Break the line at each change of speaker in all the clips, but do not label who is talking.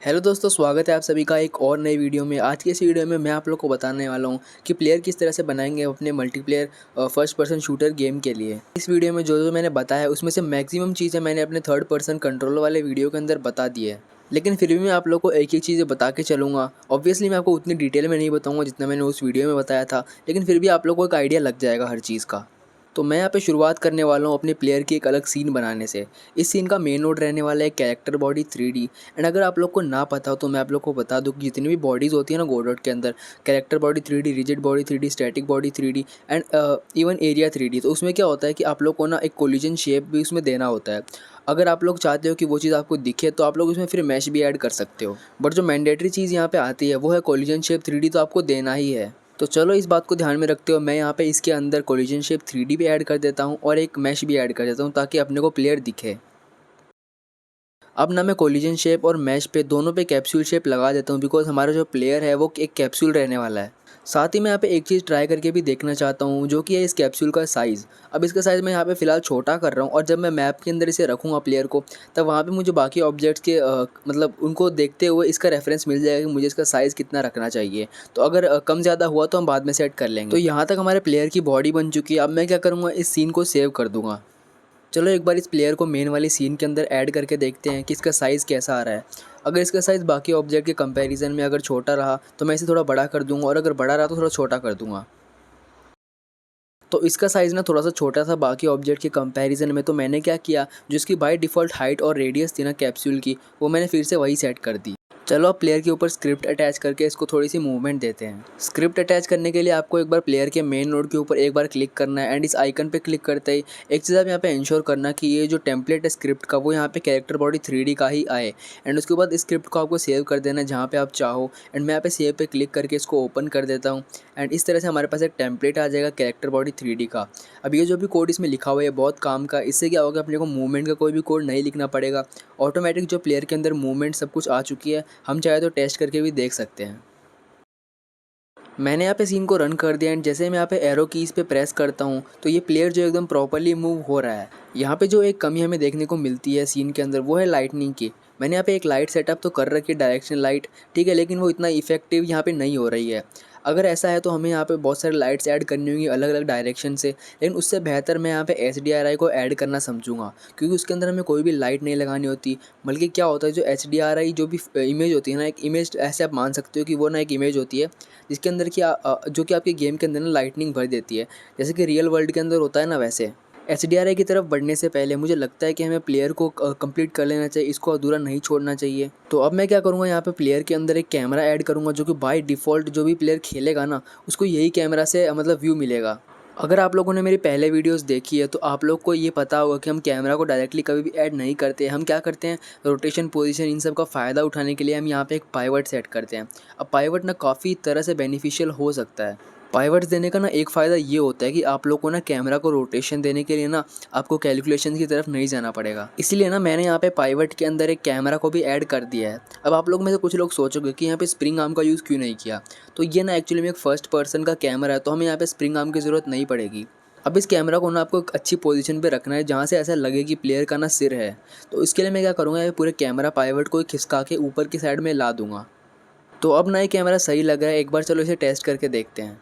Hello दोस्तों, स्वागत है आप सभी का एक और नई वीडियो में। आज की इस वीडियो में मैं आप लोग को बताने वाला हूं कि प्लेयर किस तरह से बनाएंगे अपने multiplayer first person shooter game के लिए। इस वीडियो में जो जो मैंने बताया उसमें से मैक्सिमम चीज़ें मैंने अपने थर्ड पर्सन कंट्रोल वाले वीडियो के अंदर बता दी है, लेकिन फिर भी मैं आप लोग को एक एक चीज़ें बता के चलूँगा। ऑब्वियसली मैं आपको उतनी डिटेल में नहीं बताऊँगा जितना मैंने उस वीडियो में बताया था, लेकिन फिर भी आप लोग को एक आइडिया लग जाएगा हर चीज़ का। तो मैं यहाँ पे शुरुआत करने वाला हूँ अपने प्लेयर की एक अलग सीन बनाने से। इस सीन का मेन नोड रहने वाला है कैरेक्टर बॉडी 3D। एंड अगर आप लोग को ना पता हो तो मैं आप लोग को बता दूँ कि जितनी भी बॉडीज़ होती है ना गोडॉट के अंदर, character body 3D, rigid body 3D, static body 3D and even area 3D। तो उसमें क्या होता है कि आप लोग को ना एक कोलिजन शेप भी उसमें देना होता है। अगर आप लोग चाहते हो कि वो चीज़ आपको दिखे तो आप लोग उसमें फिर मैश भी ऐड कर सकते हो, बट जो मैंडेटरी चीज़ यहाँ पे आती है वो है कोलिजन शेप 3D, तो आपको देना ही है। तो चलो इस बात को ध्यान में रखते हुए मैं यहाँ पे इसके अंदर कोलिजन शेप 3D भी ऐड कर देता हूँ और एक मैश भी ऐड कर देता हूँ ताकि अपने को प्लेयर दिखे। अब ना मैं कोलिजन शेप और मैश पे दोनों पे कैप्सूल शेप लगा देता हूँ, बिकॉज हमारा जो प्लेयर है वो एक कैप्सूल रहने वाला है। साथ ही मैं यहाँ पे एक चीज़ ट्राई करके भी देखना चाहता हूँ, जो कि है इस कैप्सूल का साइज़। अब इसका साइज़ मैं यहाँ पे फ़िलहाल छोटा कर रहा हूँ, और जब मैं मैप के अंदर इसे रखूँगा प्लेयर को, तब वहाँ पे मुझे बाकी ऑब्जेक्ट्स के मतलब उनको देखते हुए इसका रेफरेंस मिल जाएगा कि मुझे इसका साइज़ कितना रखना चाहिए। तो अगर कम ज़्यादा हुआ तो हम बाद में सेट कर लेंगे। तो यहाँ तक हमारे प्लेयर की बॉडी बन चुकी है। अब मैं क्या करूँगा, इस सीन को सेव कर दूँगा। चलो एक बार इस प्लेयर को मेन वाली सीन के अंदर ऐड करके देखते हैं कि इसका साइज़ कैसा आ रहा है। अगर इसका साइज़ बाकी ऑब्जेक्ट के कंपैरिजन में अगर छोटा रहा तो मैं इसे थोड़ा बड़ा कर दूंगा, और अगर बड़ा रहा तो थोड़ा छोटा कर दूंगा। तो इसका साइज़ ना थोड़ा सा छोटा था बाकी ऑब्जेक्ट के कंपैरिजन में, तो मैंने क्या किया, जो इसकी बाय डिफ़ॉल्ट हाइट और रेडियस थी ना कैप्सूल की, वो मैंने फिर से वही सेट कर दी। चलो अब प्लेयर के ऊपर स्क्रिप्ट अटैच करके इसको थोड़ी सी मूवमेंट देते हैं। स्क्रिप्ट अटैच करने के लिए आपको एक बार प्लेयर के मेन नोड के ऊपर एक बार क्लिक करना है, एंड इस आइकन पे क्लिक करते ही एक चीज़ आप यहाँ पे इंश्योर करना कि ये जो टेम्पलेट है स्क्रिप्ट का वो यहाँ पे कैरेक्टर बॉडी 3D का ही आए। एंड उसके बाद इस स्क्रिप्ट को आपको सेव कर देना है जहाँ पे आप चाहो। एंड मैं यहाँ पे सेव पे क्लिक करके इसको ओपन कर देता हूँ, एंड इस तरह से हमारे पास एक टेम्पलेट आ जाएगा कैरेक्टर बॉडी 3D का। अब ये जो भी कोड इसमें लिखा हुआ है बहुत काम का। इससे क्या होगा, अपने को मूवमेंट का कोई भी कोड नहीं लिखना पड़ेगा। ऑटोमेटिक जो प्लेयर के अंदर मूवमेंट सब कुछ आ चुकी है, हम चाहे तो टेस्ट करके भी देख सकते हैं। मैंने यहाँ पे सीन को रन कर दिया, एंड जैसे मैं यहाँ पे एरो कीज़ पे प्रेस करता हूँ तो ये प्लेयर जो एकदम प्रॉपरली मूव हो रहा है। यहाँ पे जो एक कमी हमें देखने को मिलती है सीन के अंदर वो है लाइटनिंग की। मैंने यहाँ पे एक लाइट सेटअप तो कर रखी है, डायरेक्शन लाइट, ठीक है, लेकिन वो इतना इफेक्टिव यहाँ पे नहीं हो रही है। अगर ऐसा है तो हमें यहाँ पे बहुत सारे लाइट्स ऐड करनी होंगी अलग अलग डायरेक्शन से, लेकिन उससे बेहतर मैं यहाँ पे HDRI को ऐड करना समझूंगा, क्योंकि उसके अंदर हमें कोई भी लाइट नहीं लगानी होती। बल्कि क्या होता है, जो HDRI जो भी इमेज होती है ना, एक इमेज ऐसे आप मान सकते हो कि वो ना एक इमेज होती है जिसके अंदर कि जो कि आपके गेम के अंदर ना लाइटनिंग भर देती है, जैसे कि रियल वर्ल्ड के अंदर होता है ना। वैसे HDRI की तरफ बढ़ने से पहले मुझे लगता है कि हमें प्लेयर को कंप्लीट कर लेना चाहिए, इसको अधूरा नहीं छोड़ना चाहिए। तो अब मैं क्या करूँगा, यहाँ पे प्लेयर के अंदर एक कैमरा ऐड करूँगा, जो कि बाय डिफ़ॉल्ट जो भी प्लेयर खेलेगा ना उसको यही कैमरा से मतलब व्यू मिलेगा। अगर आप लोगों ने मेरी पहले वीडियोस देखी है तो आप लोग को ये पता होगा कि हम कैमरा को डायरेक्टली कभी भी ऐड नहीं करते। हम क्या करते हैं, रोटेशन, पोजीशन, इन सब का फ़ायदा उठाने के लिए हम यहाँ पे एक पाइवट सेट करते हैं। अब पाइवट ना काफ़ी तरह से बेनिफिशियल हो सकता है। पाइवट्स देने का ना एक फ़ायदा ये होता है कि आप लोग को ना कैमरा को रोटेशन देने के लिए ना आपको कैलकुलेशन की तरफ नहीं जाना पड़ेगा। इसीलिए ना मैंने यहाँ पे पाइवट के अंदर एक कैमरा को भी ऐड कर दिया है। अब आप लोग में से कुछ लोग सोचोगे कि यहाँ पे स्प्रिंग आर्म का यूज़ क्यों नहीं किया, तो ये ना एक्चुअली में एक फर्स्ट पर्सन का कैमरा है, तो हमें यहाँ पे स्प्रिंग आर्म की ज़रूरत नहीं पड़ेगी। अब इस कैमरा को ना आपको एक अच्छी पोजीशन पे रखना है जहाँ से ऐसा लगे कि प्लेयर का ना सिर है। तो इसके लिए मैं क्या करूँगा, ये पूरे कैमरा पाइवट को खिसका के ऊपर की साइड में ला दूंगा। तो अब ना ये कैमरा सही लग रहा है, एक बार चलो इसे टेस्ट करके देखते हैं।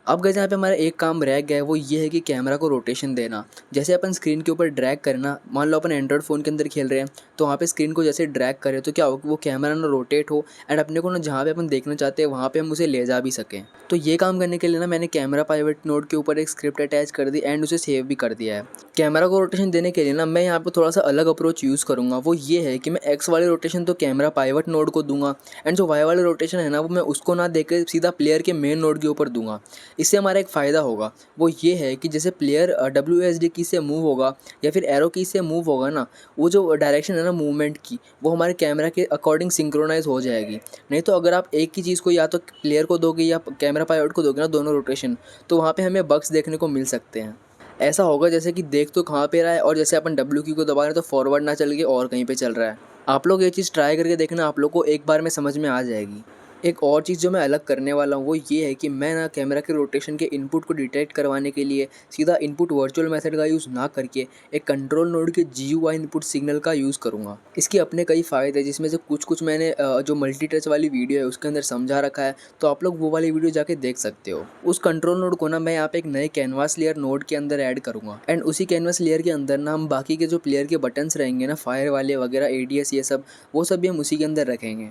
अब गाइस यहाँ पे हमारा एक काम रह गया है, वो ये है कि कैमरा को रोटेशन देना। जैसे अपन स्क्रीन के ऊपर ड्रैग करना, मान लो अपन एंड्रॉइड फ़ोन के अंदर खेल रहे हैं तो वहाँ पे स्क्रीन को जैसे ड्रैग करें तो क्या हो कि वो कैमरा ना रोटेट हो, एंड अपने को ना जहाँ पे अपन देखना चाहते हैं वहाँ पे हम उसे ले जा भी सकें। तो ये काम करने के लिए ना मैंने कैमरा पाइवट नोड के ऊपर एक स्क्रिप्ट अटैच कर दी एंड उसे सेव भी कर दिया है। कैमरा को रोटेशन देने के लिए ना मैं यहाँ पे थोड़ा सा अलग अप्रोच यूज़ करूँगा। वो ये है कि मैं एक्स वाली रोटेशन तो कैमरा पाइवट नोड को दूंगा, एंड जो वाई वाली रोटेशन है ना वो मैं उसको ना देकर सीधा प्लेयर के मेन नोड के ऊपर दूंगा। इससे हमारा एक फ़ायदा होगा, वो ये है कि जैसे प्लेयर WASD की से मूव होगा या फिर एरो की से मूव होगा ना, वो जो डायरेक्शन है ना मूवमेंट की, वो हमारे कैमरा के अकॉर्डिंग सिंक्रोनाइज हो जाएगी। नहीं तो अगर आप एक ही चीज़ को या तो प्लेयर को दोगे या कैमरा पायलट को दोगे ना, दोनों रोटेशन, तो वहाँ पे हमें बग्स देखने को मिल सकते हैं। ऐसा होगा जैसे कि देख तो कहाँ पे रहा है, और जैसे अपन W की को दबा रहे हैं तो फॉरवर्ड ना चल के और कहीं पे चल रहा है। आप लोग ये चीज़ ट्राई करके देखना, आप लोग को एक बार में समझ में आ जाएगी। एक और चीज़ जो मैं अलग करने वाला हूँ वो ये है कि मैं ना कैमरा के रोटेशन के इनपुट को डिटेक्ट करवाने के लिए सीधा इनपुट वर्चुअल मेथड का यूज़ ना करके एक कंट्रोल नोड के GUI इनपुट सिग्नल का यूज़ करूँगा। इसके अपने कई फ़ायदे हैं, जिसमें से कुछ मैंने जो मल्टी टच वाली वीडियो है उसके अंदर समझा रखा है, तो आप लोग वो वाली वीडियो जाके देख सकते हो। उस कंट्रोल नोड को ना मैं यहाँ पे एक नए कैनवास लेयर नोड के अंदर ऐड करूँगा एंड उसी कैनवास लेयर के अंदर ना हम बाकी के जो प्लेयर के बटन्स रहेंगे ना, फायर वाले वगैरह, ADS, ये सब, वो सब भी हम उसी के अंदर रखेंगे।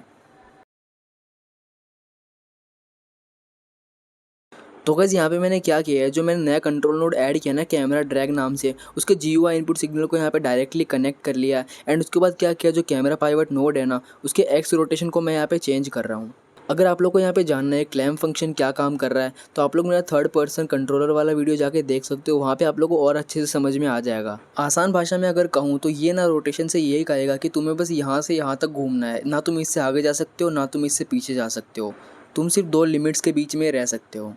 तो गाइस यहाँ पे मैंने क्या किया है, जो मैंने नया कंट्रोल नोड ऐड किया ना कैमरा ड्रैग नाम से, उसके GUI इनपुट सिग्नल को यहाँ पे डायरेक्टली कनेक्ट कर लिया एंड उसके बाद क्या किया, जो कैमरा पाइवट नोड है ना, उसके एक्स रोटेशन को मैं यहाँ पे चेंज कर रहा हूँ। अगर आप लोग को यहाँ पे जानना है क्लैम्प फंक्शन क्या काम कर रहा है, तो आप लोग मेरा थर्ड पर्सन कंट्रोलर वाला वीडियो जाके देख सकते हो, वहाँ पे आप लोग को और अच्छे से समझ में आ जाएगा। आसान भाषा में अगर कहूँ तो ये ना रोटेशन से यही कहेगा कि तुम्हें बस यहाँ से यहाँ तक घूमना है, ना तुम इससे आगे जा सकते हो ना तुम इससे पीछे जा सकते हो, तुम सिर्फ दो लिमिट्स के बीच में रह सकते हो।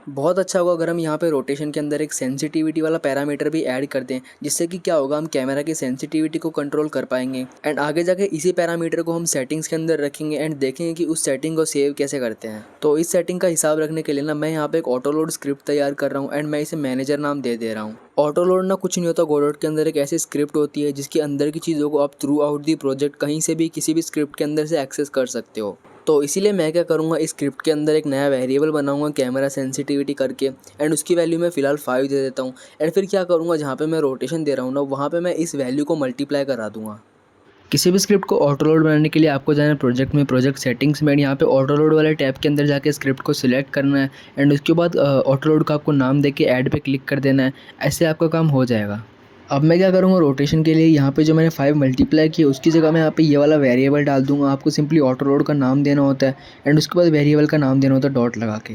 बहुत अच्छा होगा अगर हम यहाँ पे रोटेशन के अंदर एक सेंसिटिविटी वाला पैरामीटर भी ऐड कर दें, जिससे कि क्या होगा, हम कैमरा की सेंसिटिविटी को कंट्रोल कर पाएंगे एंड आगे जाके इसी पैरामीटर को हम सेटिंग्स के अंदर रखेंगे एंड देखेंगे कि उस सेटिंग को सेव कैसे करते हैं। तो इस सेटिंग का हिसाब रखने के लिए ना मैं यहाँ पे एक ऑटो लोड स्क्रिप्ट तैयार कर रहा हूँ एंड मैं इसे मैनेजर नाम दे रहा हूँ। ऑटो लोड ना कुछ नहीं होता, गोडॉट के अंदर एक ऐसी स्क्रिप्ट होती है जिसके अंदर की चीज़ों को आप थ्रू आउट दी प्रोजेक्ट कहीं से भी किसी भी स्क्रिप्ट के अंदर से एक्सेस कर सकते हो। तो इसीलिए मैं क्या करूँगा, इस स्क्रिप्ट के अंदर एक नया वेरिएबल बनाऊंगा कैमरा सेंसिटिविटी करके एंड उसकी वैल्यू मैं फ़िलहाल 5 दे देता हूँ एंड फिर क्या करूँगा, जहाँ पे मैं रोटेशन दे रहा हूँ ना, वहाँ पे मैं इस वैल्यू को मल्टीप्लाई करा दूँगा। किसी भी स्क्रिप्ट को ऑटो लोड बनाने के लिए आपको जाना है प्रोजेक्ट में, प्रोजेक्ट सेटिंग्स में, यहाँ पे ऑटो लोड वाले टैब के अंदर जाके स्क्रिप्ट को सिलेक्ट करना है एंड उसके बाद ऑटो लोड का आपको नाम दे के ऐड पे क्लिक कर देना है। ऐसे आपका काम हो जाएगा। अब मैं क्या करूँगा, रोटेशन के लिए यहाँ पे जो मैंने 5 मल्टीप्लाई किया उसकी जगह मैं यहाँ पे ये वाला वेरिएबल डाल दूँगा। आपको सिंपली ऑटो लोड का नाम देना होता है एंड उसके बाद वेरिएबल का नाम देना होता है डॉट लगा के।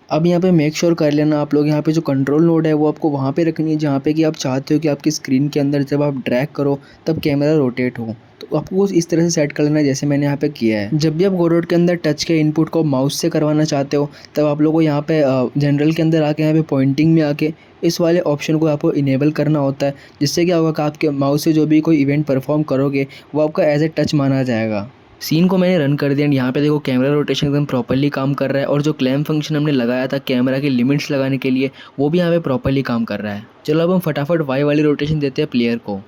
अब यहाँ पे मेक श्योर कर लेना आप लोग, यहाँ पे जो कंट्रोल नोड है वो आपको वहाँ पे रखनी है जहाँ पे कि आप चाहते हो कि आपकी स्क्रीन के अंदर जब आप ड्रैग करो तब कैमरा रोटेट हो। तो आपको इस तरह से सेट कर लेना है जैसे मैंने यहाँ पे किया है। जब भी आप गोडॉट के अंदर टच के इनपुट को माउस से करवाना चाहते हो, तब आप लोगों को यहाँ पे जनरल के अंदर आके यहाँ पे पॉइंटिंग में आके इस वाले ऑप्शन को आपको इनेबल करना होता है, जिससे क्या होगा कि आपके माउस से जो भी कोई इवेंट परफॉर्म करोगे वो आपका एज ए टच माना जाएगा। सीन को मैंने रन कर दिया एंड यहाँ पे देखो कैमरा रोटेशन एकदम प्रॉपर्ली काम कर रहा है और जो क्लैम्प फंक्शन हमने लगाया था कैमरा के लिमिट्स लगाने के लिए वो भी यहाँ पे प्रॉपर्ली काम कर रहा है। चलो अब हम फटाफट वाई वाली रोटेशन देते हैं प्लेयर को।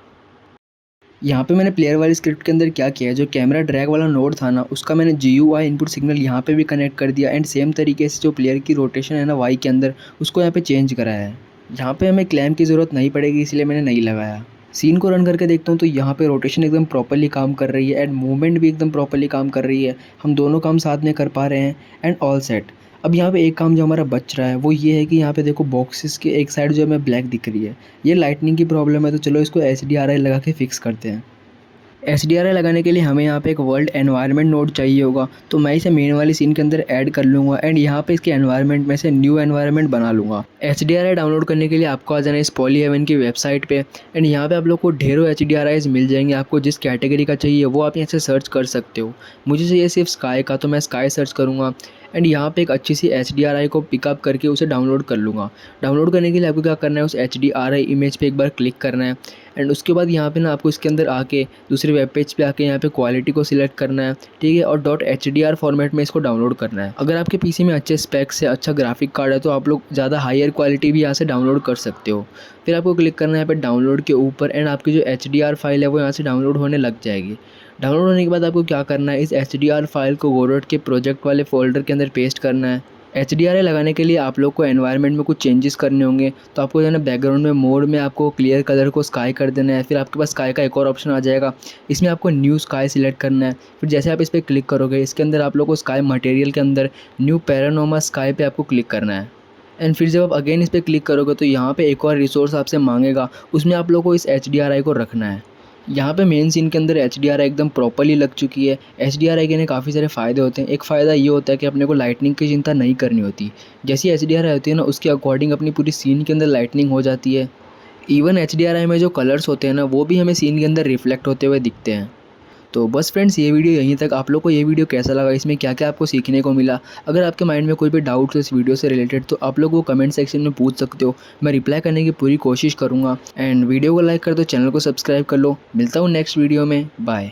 यहाँ पे मैंने प्लेयर वाली स्क्रिप्ट के अंदर क्या किया है, जो कैमरा ड्रैग वाला नोड था ना, उसका मैंने GUI इनपुट सिग्नल यहाँ पे भी कनेक्ट कर दिया एंड सेम तरीके से जो प्लेयर की रोटेशन है ना वाई के अंदर, उसको यहाँ पे चेंज करा है। यहाँ पे हमें क्लैम्प की ज़रूरत नहीं पड़ेगी, इसलिए मैंने नहीं लगाया। सीन को रन करके देखता हूँ तो यहाँ पे रोटेशन एकदम प्रॉपर्ली काम कर रही है एंड मूवमेंट भी एकदम प्रॉपर्ली काम कर रही है। हम दोनों काम साथ में कर पा रहे हैं एंड ऑल सेट। अब यहाँ पे एक काम जो हमारा बच रहा है वो ये है कि यहाँ पे देखो बॉक्सेस के एक साइड जो हमें ब्लैक दिख रही है, ये लाइटनिंग की प्रॉब्लम है। तो चलो इसको HDRI लगा के फिक्स करते हैं। HDRI लगाने के लिए हमें यहाँ पे एक वर्ल्ड एनवायरनमेंट नोड चाहिए होगा, तो मैं इसे मेन वाली सीन के अंदर ऐड कर लूँगा एंड यहाँ पे इसके एनवायरनमेंट में से न्यू एनवायरनमेंट बना लूँगा। HDRI डाउनलोड करने के लिए आपको आ जाना है इस पॉलीहेवन की वेबसाइट पे एंड यहाँ पे आप लोग को ढेरों HDRIs मिल जाएंगे। आपको जिस कैटेगरी का चाहिए वो आप यहाँ से सर्च कर सकते हो। मुझे चाहिए सिर्फ स्काई का, तो मैं स्काई सर्च करूँगा एंड यहाँ पे एक अच्छी सी HDRI को पिकअप करके उसे डाउनलोड कर लूँगा। डाउनलोड करने के लिए आपको क्या करना है, उस HDRI इमेज पे एक बार क्लिक करना है एंड उसके बाद यहाँ पे ना आपको इसके अंदर आके दूसरे वेब पेज पे आके यहाँ पे क्वालिटी को सिलेक्ट करना है, ठीक है, और .HDR फॉर्मेट में इसको डाउनलोड करना है। अगर आपके पीसी में अच्छे स्पेक्स से अच्छा ग्राफिक कार्ड है तो आप लोग ज़्यादा हायर क्वालिटी भी यहाँ से डाउनलोड कर सकते हो। फिर आपको क्लिक करना है यहाँ पे डाउनलोड के ऊपर एंड आपकी जो HDR फाइल है वो यहाँ से डाउनलोड होने लग जाएगी। डाउनलोड होने के बाद आपको क्या करना है, इस HDR फाइल को गोडॉट के प्रोजेक्ट वाले फोल्डर के अंदर पेस्ट करना है। HDRI लगाने के लिए आप लोग को एनवायरनमेंट में कुछ चेंजेस करने होंगे, तो आपको जो है ना बैकग्राउंड में मोड में आपको क्लियर कलर को स्काई कर देना है। फिर आपके पास स्काई का एक और ऑप्शन आ जाएगा, इसमें आपको न्यू स्काई सिलेक्ट करना है। फिर जैसे आप इस पर क्लिक करोगे इसके अंदर आप लोग को स्काई मटेरियल के अंदर न्यू पैरानोमा स्काई पे आपको क्लिक करना है एंड फिर जब आप अगेन इस पर क्लिक करोगे तो यहाँ पे एक और रिसोर्स आपसे मांगेगा, उसमें आप लोग को इस HDRI को रखना है। यहाँ पे मेन सीन के अंदर HDRI एकदम प्रॉपर्ली लग चुकी है। HDRI के काफ़ी सारे फ़ायदे होते हैं। एक फ़ायदा ये होता है कि अपने को लाइटनिंग की चिंता नहीं करनी होती। जैसी HDRI होती है ना उसके अकॉर्डिंग अपनी पूरी सीन के अंदर लाइटनिंग हो जाती है। इवन HDRI में जो कलर्स होते हैं ना वो भी हमें सीन के अंदर रिफ्लेक्ट होते हुए दिखते हैं। तो बस फ्रेंड्स, ये वीडियो यहीं तक। आप लोग को ये वीडियो कैसा लगा, इसमें क्या क्या आपको सीखने को मिला? अगर आपके माइंड में कोई भी डाउट हो इस वीडियो से रिलेटेड तो आप लोग वो कमेंट सेक्शन में पूछ सकते हो। मैं रिप्लाई करने की पूरी कोशिश करूँगा एंड वीडियो को लाइक कर दो, चैनल को सब्सक्राइब कर लो। मिलता हूँ नेक्स्ट वीडियो में, बाय।